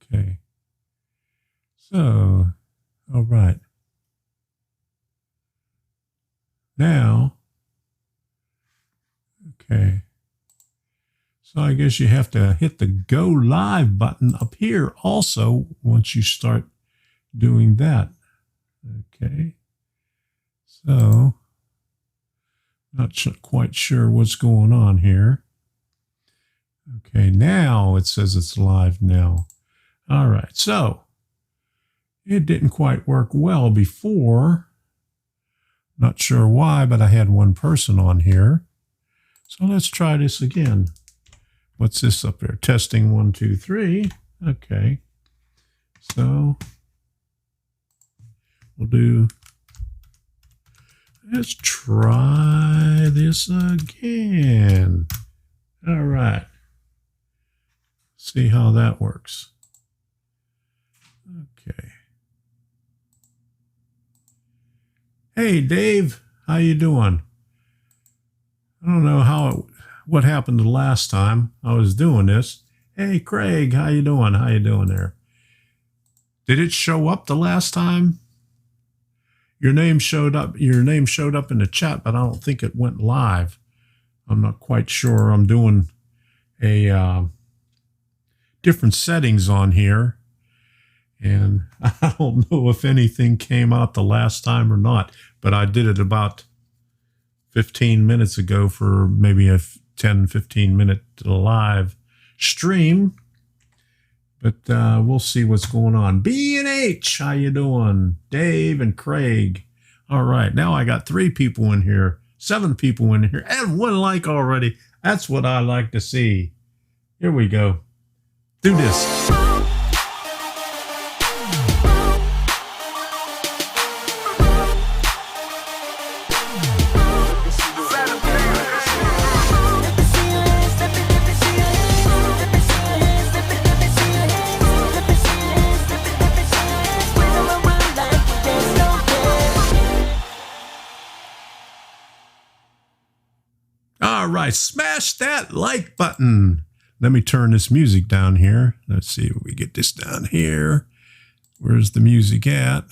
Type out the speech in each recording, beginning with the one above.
Okay. So, all right. Now, okay. So I guess you have to hit the go live button up here also once you start doing that. Okay. So, not quite sure what's going on here. Okay, now it says it's live now. All right, so it didn't quite work well before. Not sure why, but I had one person on here. So let's try this again. What's this up there? Testing 1, 2, 3. Okay. So we'll do, let's try this again. All right. See how that works. Okay. Hey, Dave, how you doing? I don't know what happened the last time I was doing this. Hey, Craig, how you doing? How you doing there? Did it show up the last time? Your name showed up. Your name showed up in the chat, but I don't think it went live. I'm not quite sure. I'm doing a different settings on here, and I don't know if anything came out the last time or not, but I did it about 15 minutes ago for maybe a 10-15 minute live stream, but we'll see what's going on. B&H, how you doing? Dave and Craig. All right, now I got 3 people in here, 7 people in here, and 1 like already. That's what I like to see. Here we go. Do this. All right, smash that like button. Let me turn this music down here. Let's see if we get this down here. Where's the music at?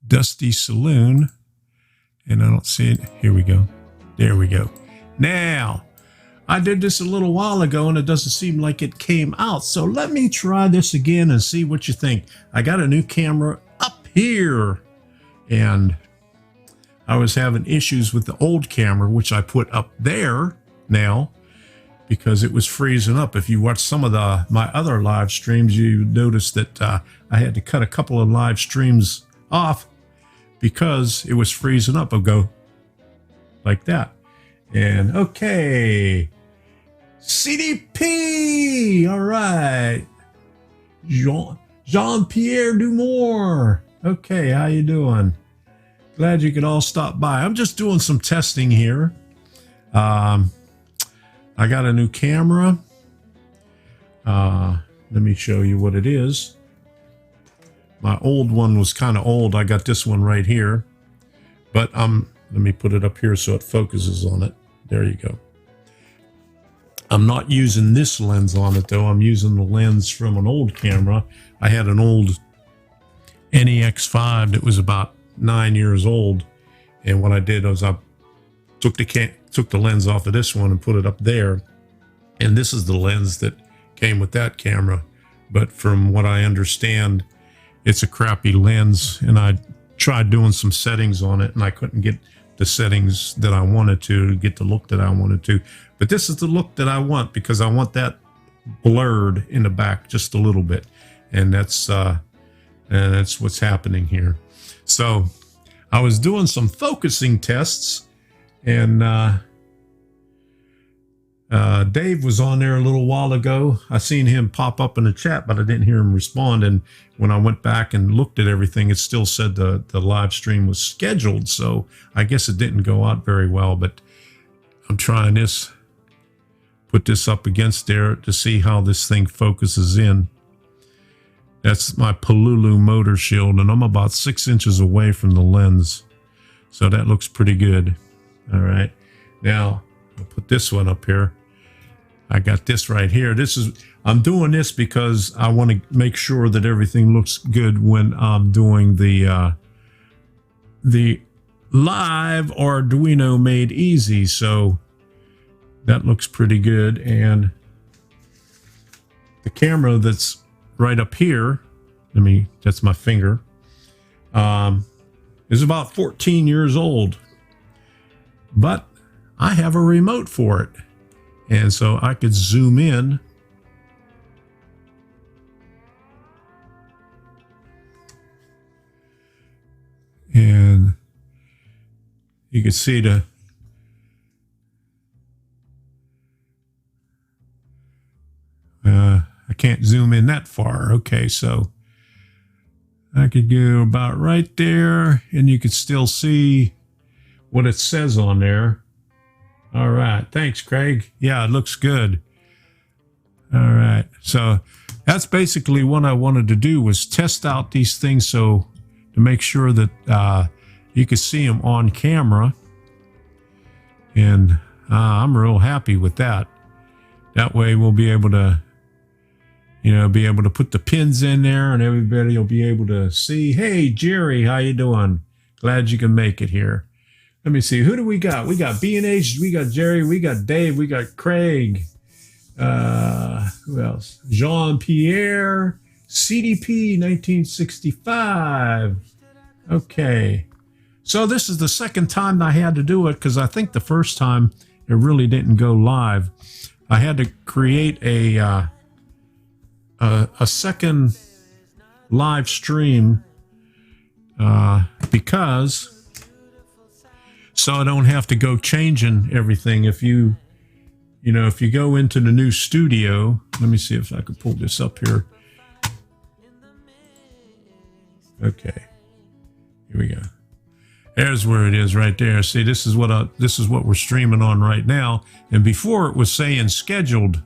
Dusty Saloon. And I don't see it. Here we go. There we go. Now, I did this a little while ago and it doesn't seem like it came out. So let me try this again and see what you think. I got a new camera up here. And I was having issues with the old camera, which I put up there now, because it was freezing up. If you watch some of my other live streams, you notice that I had to cut a couple of live streams off because it was freezing up. I'll go like that. And okay, CDP. All right, Jean-Pierre Dumore. Okay, how you doing? Glad you could all stop by. I'm just doing some testing here. I got a new camera. Let me show you what it is. My old one was kind of old. I got this one right here. But let me put it up here so it focuses on it. There you go. I'm not using this lens on it, though. I'm using the lens from an old camera. I had an old NEX5 that was about 9 years old. And what I did was I took the lens off of this one and put it up there. And this is the lens that came with that camera. But from what I understand, it's a crappy lens. And I tried doing some settings on it and I couldn't get the settings that I wanted to get the look that I wanted to. But this is the look that I want because I want that blurred in the back just a little bit. And that's what's happening here. So I was doing some focusing tests, and Dave was on there a little while ago. I seen him pop up in the chat, but I didn't hear him respond. And when I went back and looked at everything, it still said the live stream was scheduled. So I guess it didn't go out very well, but I'm trying this, put this up against there to see how this thing focuses in. That's my Polulu motor shield, and I'm about 6 inches away from the lens. So that looks pretty good. All right. Now, I'll put this one up here. I got this right here. I'm doing this because I want to make sure that everything looks good when I'm doing the live Arduino Made easy. So that looks pretty good. And the camera that's right up here, that's my finger, is about 14 years old, but I have a remote for it. And so I could zoom in and you can see I can't zoom in that far. Okay, so I could go about right there and you could still see what it says on there. All right. Thanks, Craig. Yeah, it looks good. All right. So that's basically what I wanted to do, was test out these things to make sure that you could see them on camera. And I'm real happy with that. That way we'll be able to, put the pins in there and everybody will be able to see. Hey, Jerry, how you doing? Glad you can make it here. Let me see. Who do we got? We got B&H, we got Jerry, we got Dave, we got Craig. Who else? Jean-Pierre, CDP 1965. Okay. So this is the second time I had to do it, because I think the first time it really didn't go live. I had to create a second live stream because so I don't have to go changing everything. If you go into the new studio, let me see if I can pull this up here. Okay, here we go. There's where it is right there. See, this is what we're streaming on right now. And before it was saying scheduled,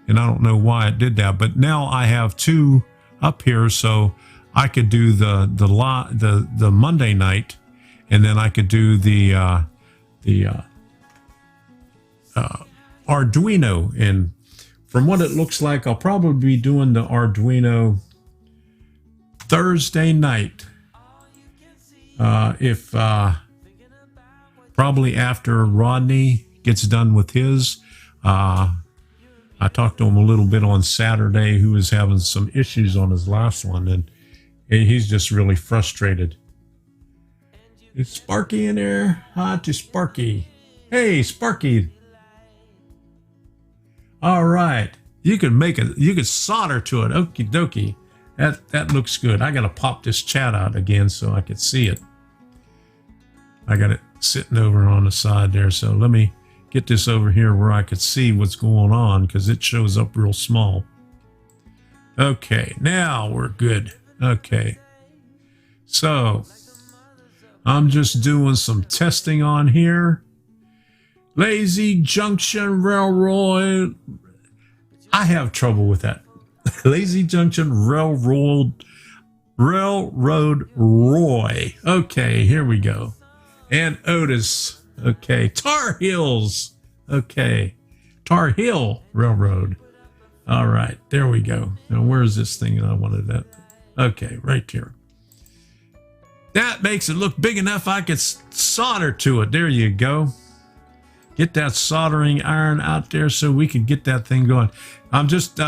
and I don't know why it did that, but now I have two up here, so I could do the Monday night, and then I could do the Arduino. And from what it looks like, I'll probably be doing the Arduino Thursday night. If probably after Rodney gets done with his. I talked to him a little bit on Saturday, who was having some issues on his last one, and he's just really frustrated. Is Sparky in there? Hi to Sparky. Hey, Sparky. All right. You could solder to it. Okie dokie. That looks good. I got to pop this chat out again so I could see it. I got it sitting over on the side there. So let me get this over here where I could see what's going on, because it shows up real small. Okay, now we're good. Okay. So I'm just doing some testing on here. Lazy Junction Railroad. I have trouble with that. Lazy Junction Railroad Roy. Okay, here we go. And Otis. Okay, Tar Heels. Okay, Tar Heel Railroad. All right, there we go. Now, where's this thing that I wanted that? Okay, right here. That makes it look big enough I could solder to it. There you go. Get that soldering iron out there so we can get that thing going. I'm just,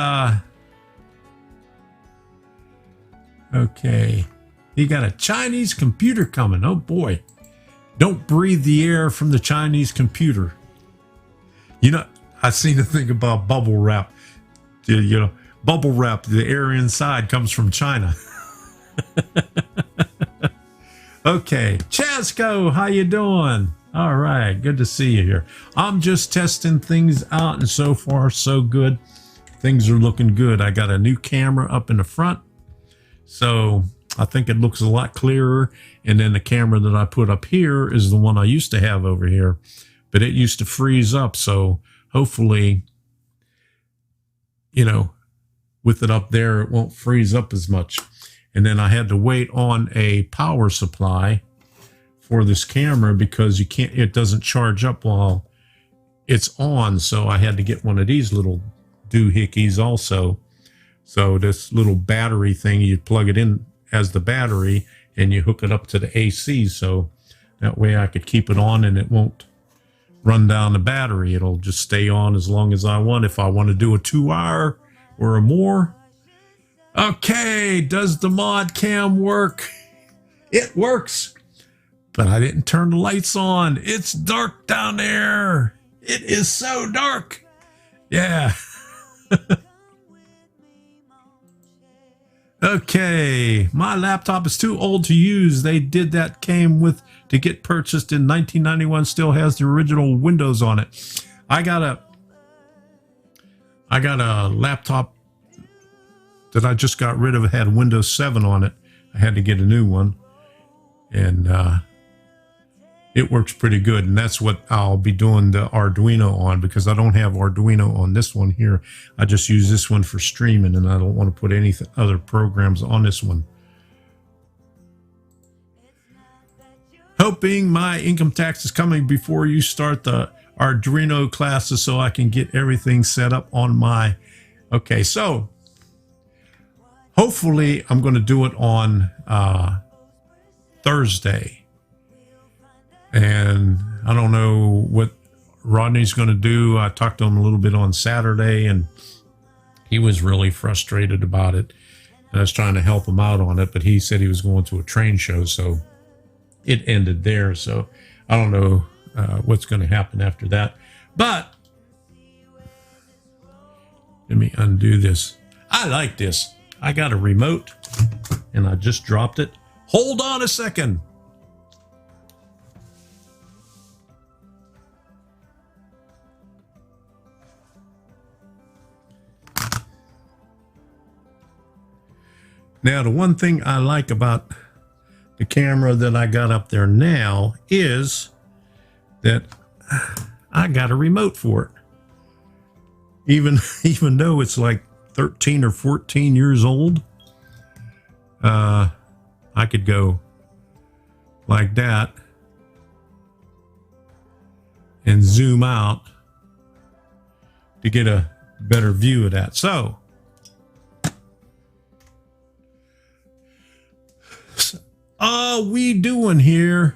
okay. He got a Chinese computer coming. Oh, boy. Don't breathe the air from the Chinese computer. You know, I seen the thing about bubble wrap. You know, bubble wrap, the air inside comes from China. Okay, Chasco, how you doing? All right, good to see you here. I'm just testing things out, and so far, so good. Things are looking good. I got a new camera up in the front, so I think it looks a lot clearer. And then the camera that I put up here is the one I used to have over here, but it used to freeze up. So hopefully, you know, with it up there, it won't freeze up as much. And then I had to wait on a power supply for this camera because it doesn't charge up while it's on. So I had to get one of these little doohickeys also. So this little battery thing, you plug it in as the battery and you hook it up to the AC. So that way I could keep it on and it won't run down the battery. It'll just stay on as long as I want. If I want to do a 2-hour or more. Okay, does the mod cam work? It works, but I didn't turn the lights on. It's dark down there. It is so dark. Yeah. Okay, my laptop is too old to use. They did that, came with to get purchased in 1991, still has the original Windows on it. I got a laptop that I just got rid of. It had Windows 7 on it. I had to get a new one, and it works pretty good, and that's what I'll be doing the Arduino on, because I don't have Arduino on this one here. I just use this one for streaming, and I don't want to put any other programs on this one. Hoping my income tax is coming before you start the Arduino classes so I can get everything set up on my... Okay, so hopefully I'm going to do it on Thursday. And I don't know what Rodney's going to do. I talked to him a little bit on Saturday, and he was really frustrated about it. And I was trying to help him out on it, but he said he was going to a train show, so it ended there. So I don't know what's going to happen after that. But let me undo this. I like this. I got a remote, and I just dropped it. Hold on a second. Now, the one thing I like about the camera that I got up there now is that I got a remote for it. Even though it's like 13 or 14 years old, I could go like that and zoom out to get a better view of that. So all we doing here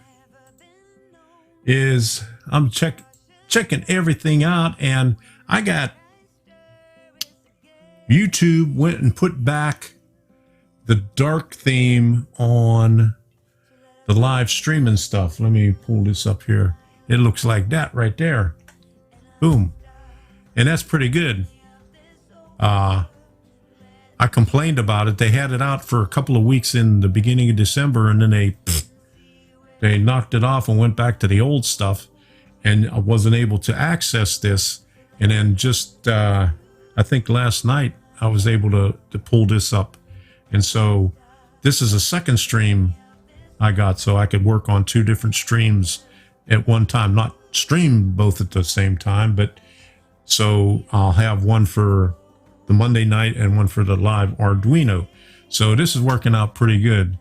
is I'm checking everything out, and I got YouTube went and put back the dark theme on the live streaming stuff. Let me pull this up here. It looks like that right there. Boom. And that's pretty good. I complained about it. They had it out for a couple of weeks in the beginning of December, and then they knocked it off and went back to the old stuff, and I wasn't able to access this. And then just I think last night I was able to pull this up, and so this is a second stream I got, so I could work on 2 different streams at one time, not stream both at the same time, but so I'll have one for the Monday night and one for the live Arduino. So this is working out pretty good.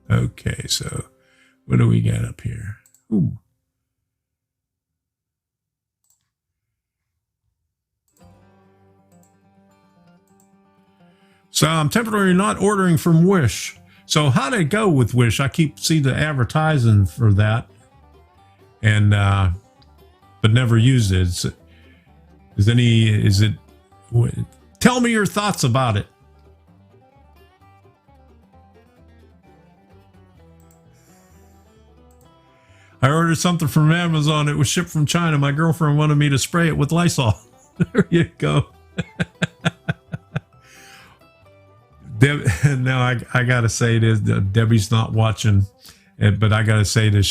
Okay, so what do we got up here? Ooh. So I'm temporarily not ordering from Wish. So how'd it go with Wish? I keep seeing the advertising for that, and but never used it. Tell me your thoughts about it. I ordered something from Amazon. It was shipped from China. My girlfriend wanted me to spray it with Lysol. There you go. Now I gotta say this. Debbie's not watching, but I gotta say this.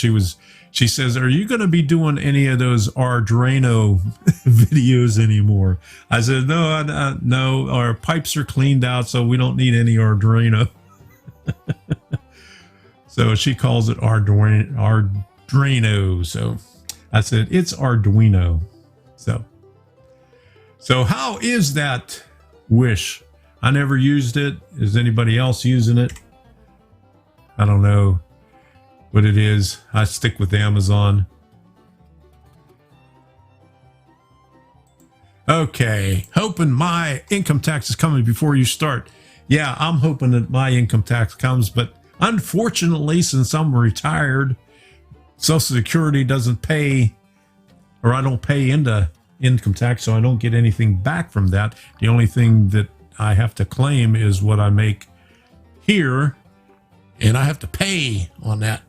She says, "Are you going to be doing any of those Arduino videos anymore?" I said, "No, our pipes are cleaned out, so we don't need any Arduino." So she calls it Arduino. So I said, "It's Arduino." So how is that Wish? I never used it. Is anybody else using it? I don't know what it is. I stick with Amazon. Okay, hoping my income tax is coming before you start. Yeah, I'm hoping that my income tax comes, but unfortunately, since I'm retired, Social Security doesn't pay, or I don't pay into income tax, so I don't get anything back from that. The only thing that I have to claim is what I make here, and I have to pay on that.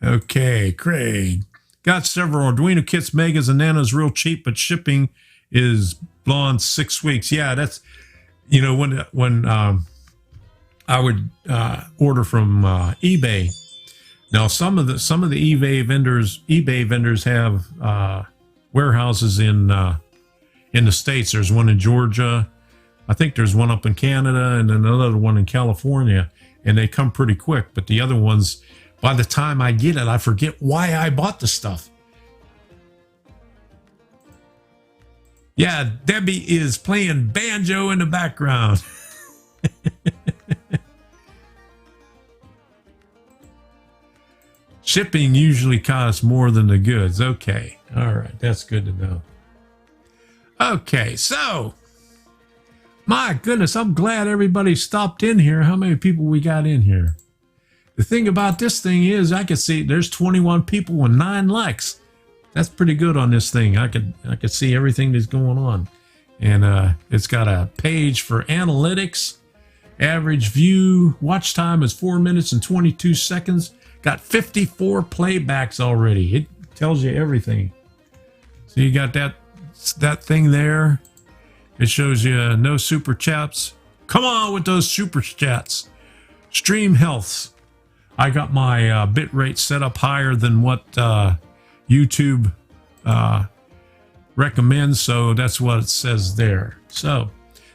Okay, Craig. Got several Arduino kits, Megas and Nanos real cheap, but shipping is blowing 6 weeks. Yeah, that's, you know, when I would order from eBay. Now some of the eBay vendors have warehouses in the States. There's one in Georgia. I think there's one up in Canada and another one in California, and they come pretty quick. But the other ones, by the time I get it, I forget why I bought the stuff. Yeah, Debbie is playing banjo in the background. Shipping usually costs more than the goods. Okay. All right. That's good to know. Okay. So, my goodness, I'm glad everybody stopped in here. How many people we got in here? The thing about this thing is I can see there's 21 people and 9 likes. That's pretty good on this thing. I could see everything that's going on. And it's got a page for analytics. Average view watch time is 4 minutes and 22 seconds. Got 54 playbacks already. It tells you everything. So you got that thing there. It shows you no super chats. Come on with those super chats. Stream health. I got my bit rate set up higher than what YouTube recommends, so that's what it says there. So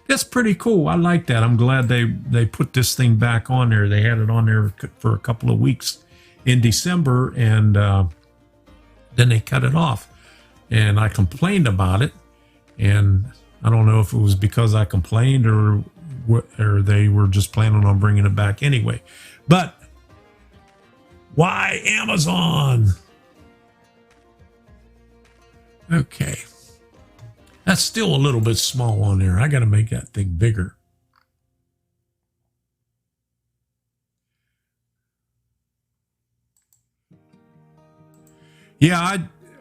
that's pretty cool. I like that. I'm glad they put this thing back on there. They had it on there for a couple of weeks in December, and then they cut it off. And I complained about it, and I don't know if it was because I complained or they were just planning on bringing it back anyway. But why Amazon? Okay. That's still a little bit small on there. I got to make that thing bigger. Yeah,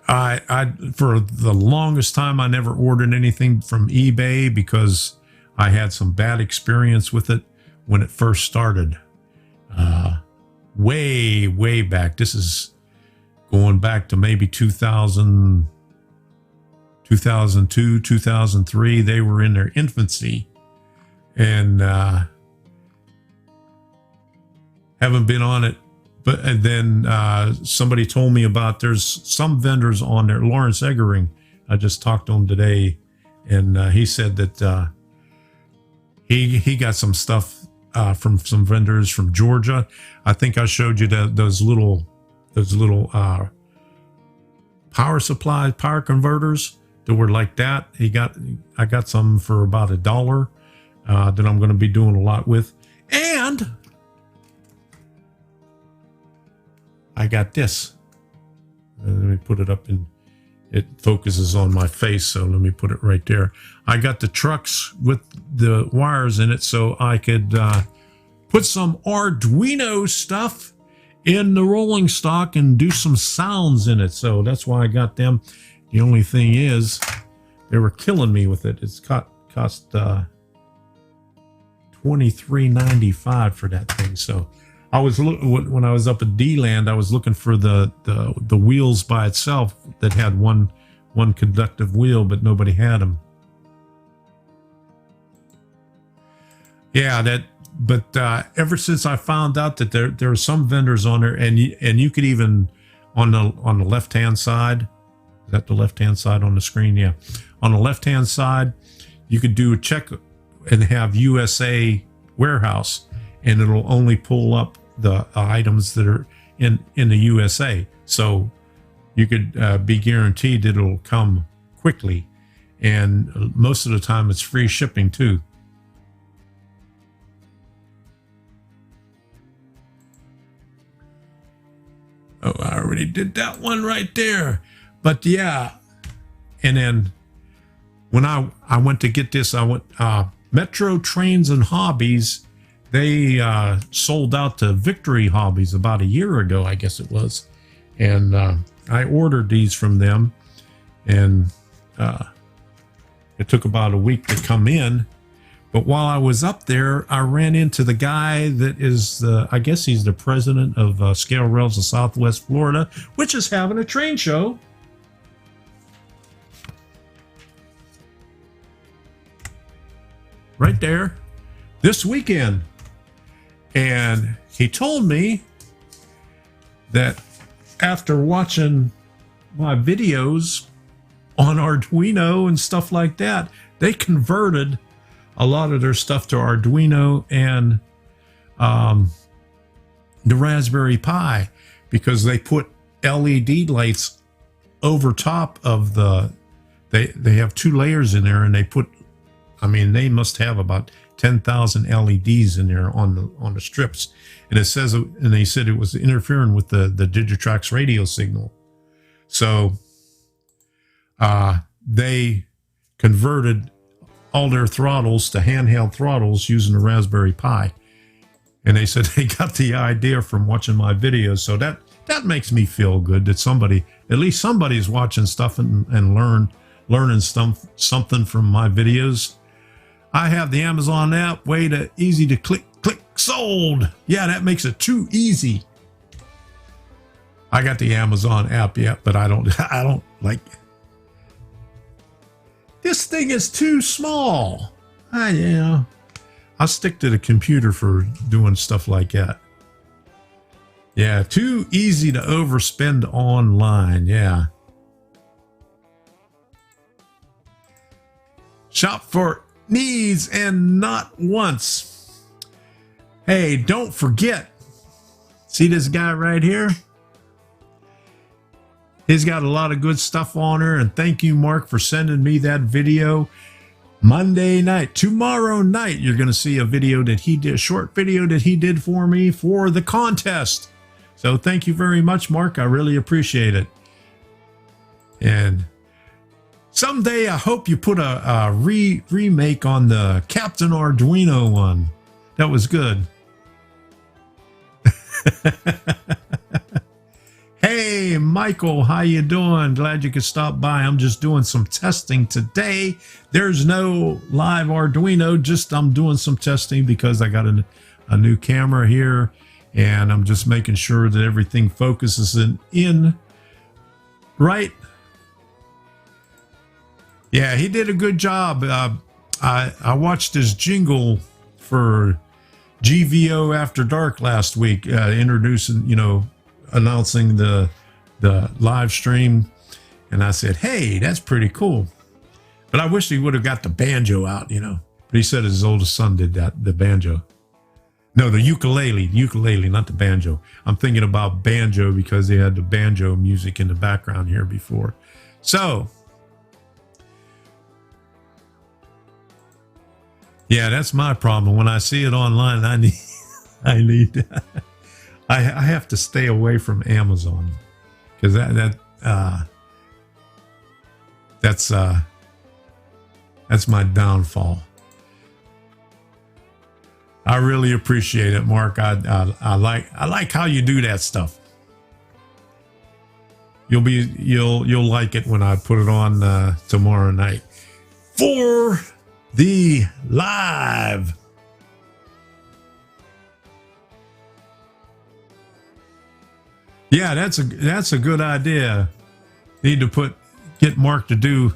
I for the longest time, I never ordered anything from eBay because I had some bad experience with it when it first started. Way back. This is going back to maybe 2000, 2002, 2003. They were in their infancy, and haven't been on it. But then somebody told me about there's some vendors on there. Lawrence Eggering, I just talked to him today, and he said that he got some stuff from some vendors from Georgia. I think I showed you those little power supplies, power converters that were like that. I got some for about $1 that I'm going to be doing a lot with, and I got this. Let me put it up in. It focuses on my face, so let me put it right there. I got the trucks with the wires in it, so I could put some Arduino stuff in the rolling stock and do some sounds in it. So that's why I got them. The only thing is, they were killing me with it. It's cost $23.95 for that thing. So I was when I was up at D-Land, I was looking for the wheels by itself that had one conductive wheel, but nobody had them. Yeah, but ever since I found out that there are some vendors on there, and you could even on the left hand side, is that the left hand side on the screen? Yeah, on the left hand side, you could do a check and have USA warehouse, and it'll only pull up the items that are in the USA. So you could be guaranteed that it'll come quickly, and most of the time it's free shipping too. Oh, I already did that one right there. But yeah. And then when I went to get this, I went Metro Trains and Hobbies. They sold out to Victory Hobbies about a year ago, I guess it was. And I ordered these from them. And it took about a week to come in. But while I was up there, I ran into the guy that is, I guess he's the president of Scale Rails of Southwest Florida, which is having a train show. Right there this weekend. And he told me that after watching my videos on Arduino and stuff like that, they converted a lot of their stuff to Arduino and the Raspberry Pi, because they put LED lights over top of they have 2 layers in there, and they put, I mean, they must have about 10,000 LEDs in there on the strips. And it says, and they said it was interfering with the Digitrax radio signal. So they converted all their throttles to handheld throttles using the Raspberry Pi. And they said they got the idea from watching my videos. So that makes me feel good that somebody, at least somebody's watching stuff and learning something from my videos. I have the Amazon app, easy to click, sold. Yeah, that makes it too easy. I got the Amazon app yet, but I don't like, this thing is too small. Yeah, I'll stick to the computer for doing stuff like that. Yeah, too easy to overspend online. Yeah. Shop for needs and not wants. Hey, don't forget. See this guy right here? He's got a lot of good stuff on her, and thank you, Mark, for sending me that video. Monday night, tomorrow night, you're going to see a video that he did, a short video that he did for me for the contest. So thank you very much, Mark. I really appreciate it. And someday I hope you put a remake on the Captain Arduino one. That was good. Hey, Michael, how you doing? Glad you could stop by. I'm just doing some testing today. There's no live Arduino, just I'm doing some testing because I got a new camera here, and I'm just making sure that everything focuses in right. Yeah, he did a good job. I watched his jingle for GVO After Dark last week, introducing, announcing the live stream, and I said, hey, that's pretty cool. But I wish he would have got the banjo out, But he said his oldest son did that, the banjo. No, the ukulele, not the banjo. I'm thinking about banjo because they had the banjo music in the background here before. So, yeah, that's my problem. When I see it online, I have to stay away from Amazon because that's my downfall. I really appreciate it, Mark. I like how you do that stuff. You'll like it when I put it on tomorrow night for the live. Yeah, that's a good idea. Need to get Mark to do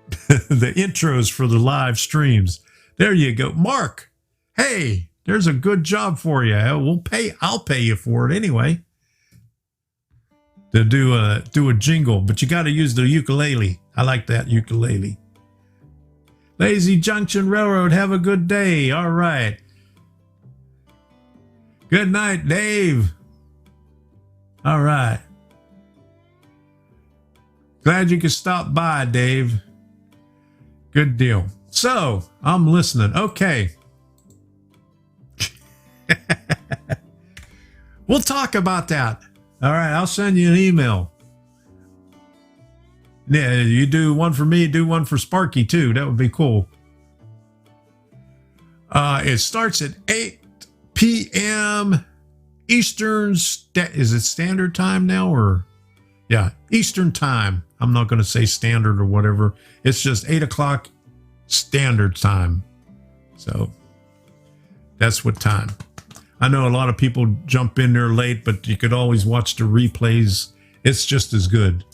the intros for the live streams. There you go, Mark. Hey, there's a good job for you. I'll pay you for it anyway. To do a jingle, but you got to use the ukulele. I like that ukulele. Lazy Junction Railroad, have a good day. All right. Good night, Dave. All right. Glad you could stop by, Dave. Good deal. So, I'm listening. Okay. We'll talk about that. All right, I'll send you an email. Yeah, you do one for me, do one for Sparky too. That would be cool. It starts at 8 p.m. Eastern. Is it standard time now, or yeah, Eastern time? I'm not going to say standard or whatever. It's just 8 o'clock standard time. So that's what time. I know a lot of people jump in there late, but you could always watch the replays. It's just as good.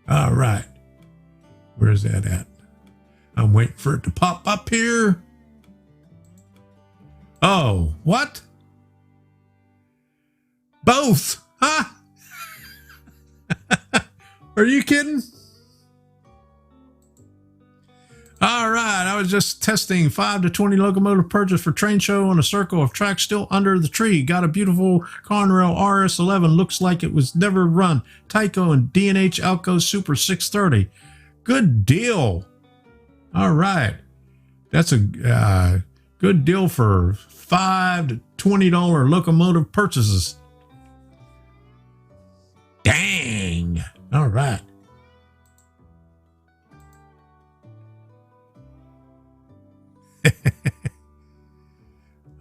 All right. Where's that at? I'm waiting for it to pop up here. Oh, what? Both, huh? Are you kidding? All right, I was just testing 5 to 20 locomotive purchase for train show on a circle of tracks still under the tree. Got a beautiful Conrail RS11. Looks like it was never run. Tyco and D&H Alco Super 630. Good deal. All right. That's a good deal for $5 to $20 locomotive purchases. Dang. All right.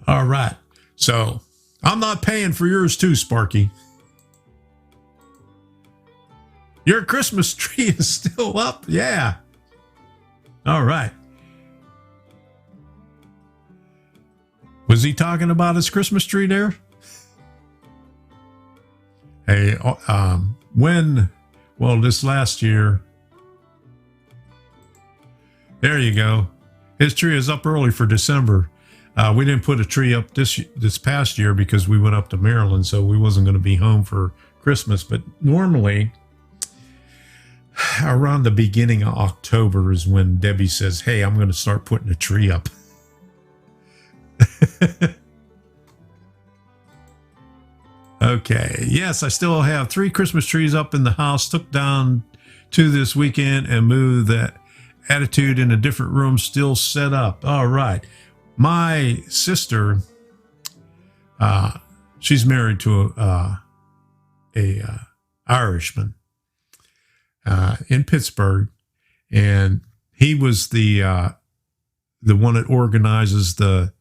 All right. So I'm not paying for yours too, Sparky. Your Christmas tree is still up? Yeah. All right. Was he talking about his Christmas tree there? Hey, this last year. There you go. His tree is up early for December. We didn't put a tree up this past year because we went up to Maryland, so we wasn't going to be home for Christmas. But normally, around the beginning of October is when Debbie says, hey, I'm going to start putting a tree up. Okay. Yes, I still have 3 Christmas trees up in the house. Took down 2 this weekend and moved that attitude in a different room, still set up. All right. My sister, she's married to a Irishman in Pittsburgh, and he was the one that organizes the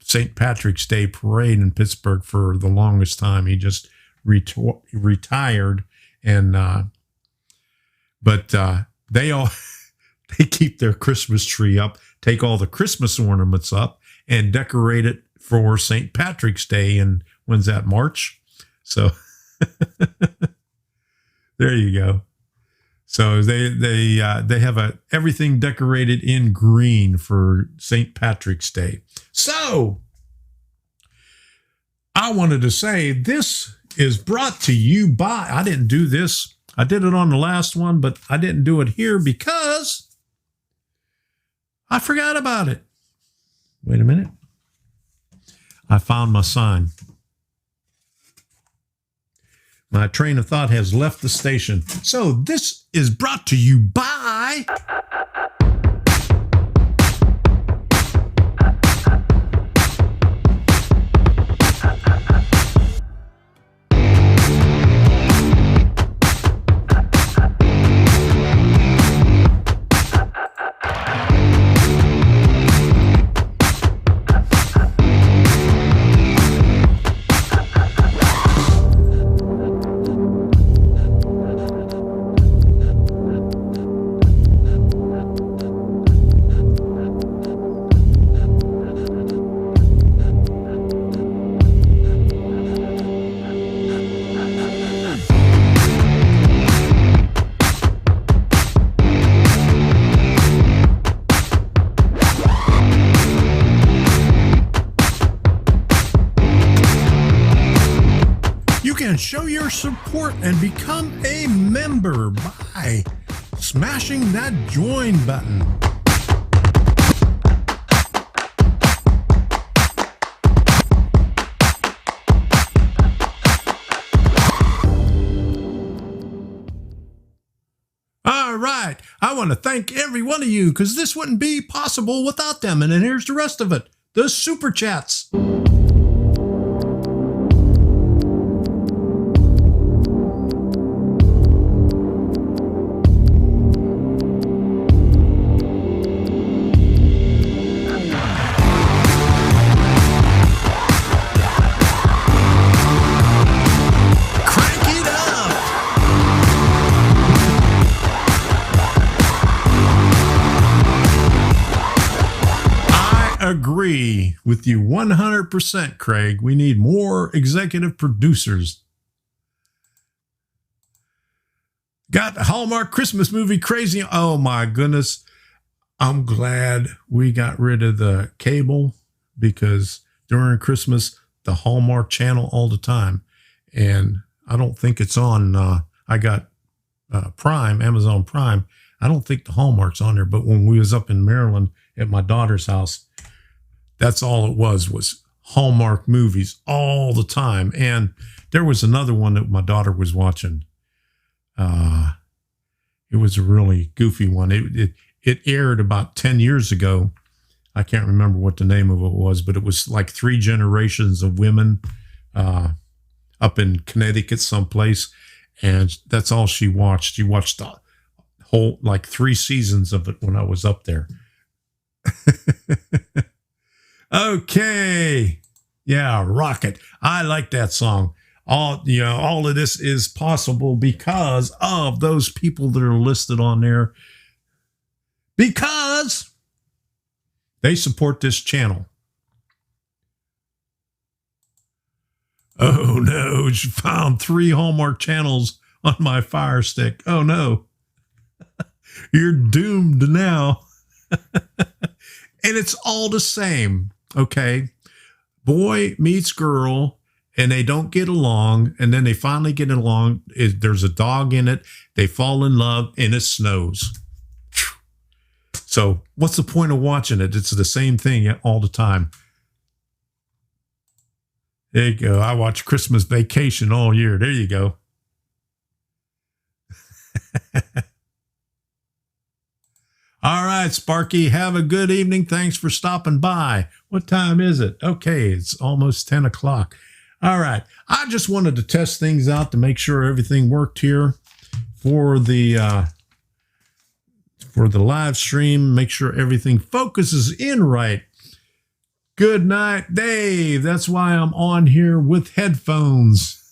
St. Patrick's Day parade in Pittsburgh for the longest time. He just retired, and but they all they keep their Christmas tree up, take all the Christmas ornaments up, and decorate it for St. Patrick's Day. And when's that? March. So there you go. So they have everything decorated in green for St. Patrick's Day. So I wanted to say this is brought to you by, I didn't do this. I did it on the last one, but I didn't do it here because I forgot about it. Wait a minute. I found my sign. My train of thought has left the station. So this is brought to you by... Show your support and become a member by smashing that join button. All right. I want to thank every one of you because this wouldn't be possible without them. And then here's the rest of it. The super chats. agree with you 100%, Craig. We need more executive producers. Got the Hallmark Christmas movie crazy. Oh my goodness. I'm glad we got rid of the cable because during Christmas, the Hallmark channel all the time. And I don't think it's on. I got Prime, Amazon Prime. I don't think the Hallmark's on there. But when we was up in Maryland at my daughter's house, that's all it was Hallmark movies all the time. And there was another one that my daughter was watching. It was a really goofy one. It aired about 10 years ago. I can't remember what the name of it was, but it was like 3 generations of women up in Connecticut someplace. And that's all she watched. She watched the whole, like 3 seasons of it when I was up there. Okay. Yeah, Rocket. I like that song. All of this is possible because of those people that are listed on there, because they support this channel. Oh no, she found 3 Hallmark channels on my Fire Stick. Oh no, you're doomed now. And it's all the same, okay? Boy meets girl, and they don't get along, and then they finally get along. There's a dog in it. They fall in love, and it snows. So what's the point of watching it? It's the same thing all the time. There you go. I watch Christmas Vacation all year. There you go. All right, Sparky, have a good evening. Thanks for stopping by. What time is it? Okay, it's almost 10 o'clock. All right. I just wanted to test things out to make sure everything worked here for the live stream. Make sure everything focuses in right. Good night, Dave. That's why I'm on here with headphones.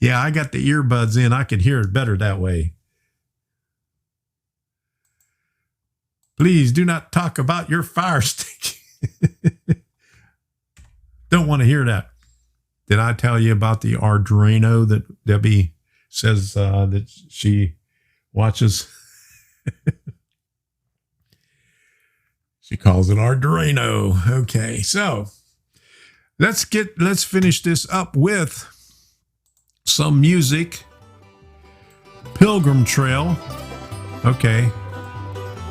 Yeah, I got the earbuds in. I could hear it better that way. Please do not talk about your Fire Stick. Don't want to hear that. Did I tell you about the Arduino that Debbie says that she watches? She calls it Arduino. Okay, so let's finish this up with some music. Pilgrim Trail. Okay,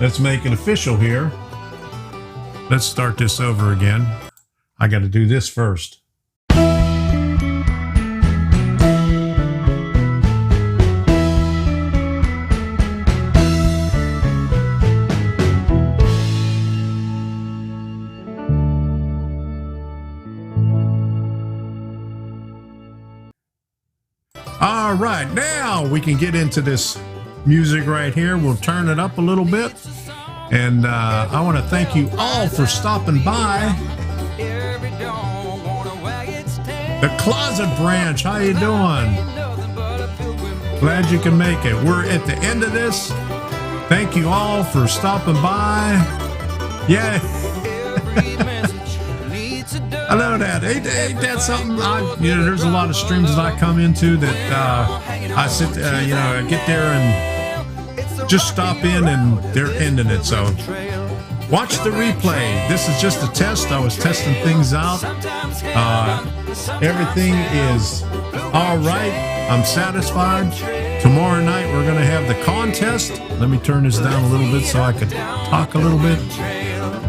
let's make it official here. Let's start this over again. I got to do this first. All right, now we can get into this music right here. We'll turn it up a little bit. And I want to thank you all for stopping by. The Closet Branch, how you doing? Glad you can make it. We're at the end of this. Thank you all for stopping by. Yeah. I know that. Ain't that something? There's a lot of streams that I come into that I sit, I get there and just stop in and they're ending it. So watch the replay. This is just a test. I was testing things out. Everything is all right. I'm satisfied. Tomorrow night we're going to have the contest. Let me turn this down a little bit so I could talk a little bit.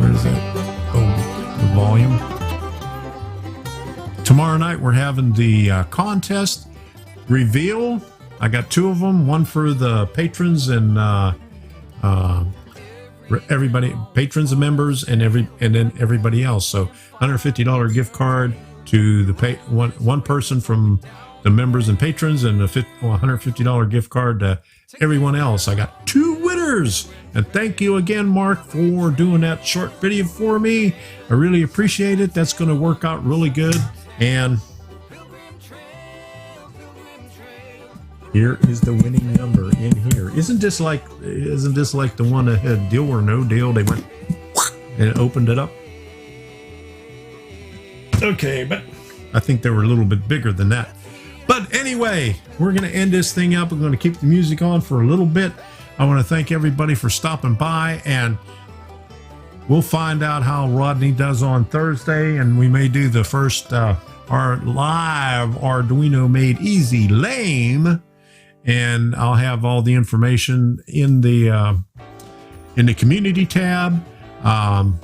Where is that? Oh, the volume. Tomorrow night we're having the contest reveal. I got 2 of them, one for the patrons and everybody, patrons and members, and then everybody else. So $150 gift card to the one person from the members and patrons, and a $150 gift card to everyone else. I got 2 winners, and thank you again, Mark, for doing that short video for me. I really appreciate it. That's going to work out really good. And here is the winning number in here. Isn't this like the one that had Deal or No Deal? They went and it opened it up. Okay, but I think they were a little bit bigger than that. But anyway, we're going to end this thing up. We're going to keep the music on for a little bit. I want to thank everybody for stopping by, and we'll find out how Rodney does on Thursday, and we may do the first our live Arduino Made Easy Lame, and I'll have all the information in the community tab on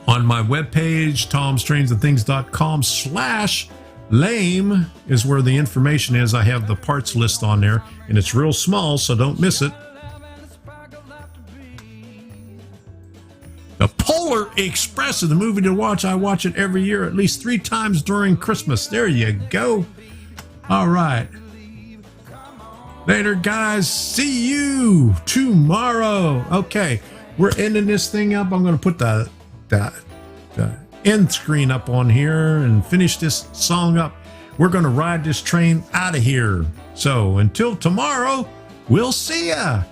my webpage, tomstrainsandthings.com/lame is where the information is. I have the parts list on there, and it's real small, so don't miss it. The Polar Express is the movie to watch. I watch it every year, at least 3 times during Christmas. There you go. All right. Later, guys. See you tomorrow. Okay, we're ending this thing up. I'm going to put the end screen up on here and finish this song up. We're going to ride this train out of here. So until tomorrow, we'll see ya.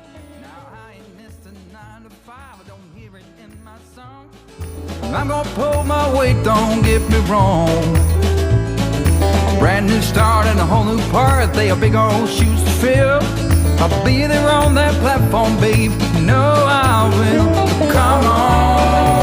I'm gonna pull my weight, don't get me wrong. Brand new start and a whole new part. They are big old shoes to fill. I'll be there on that platform, babe. You know I will. Come on.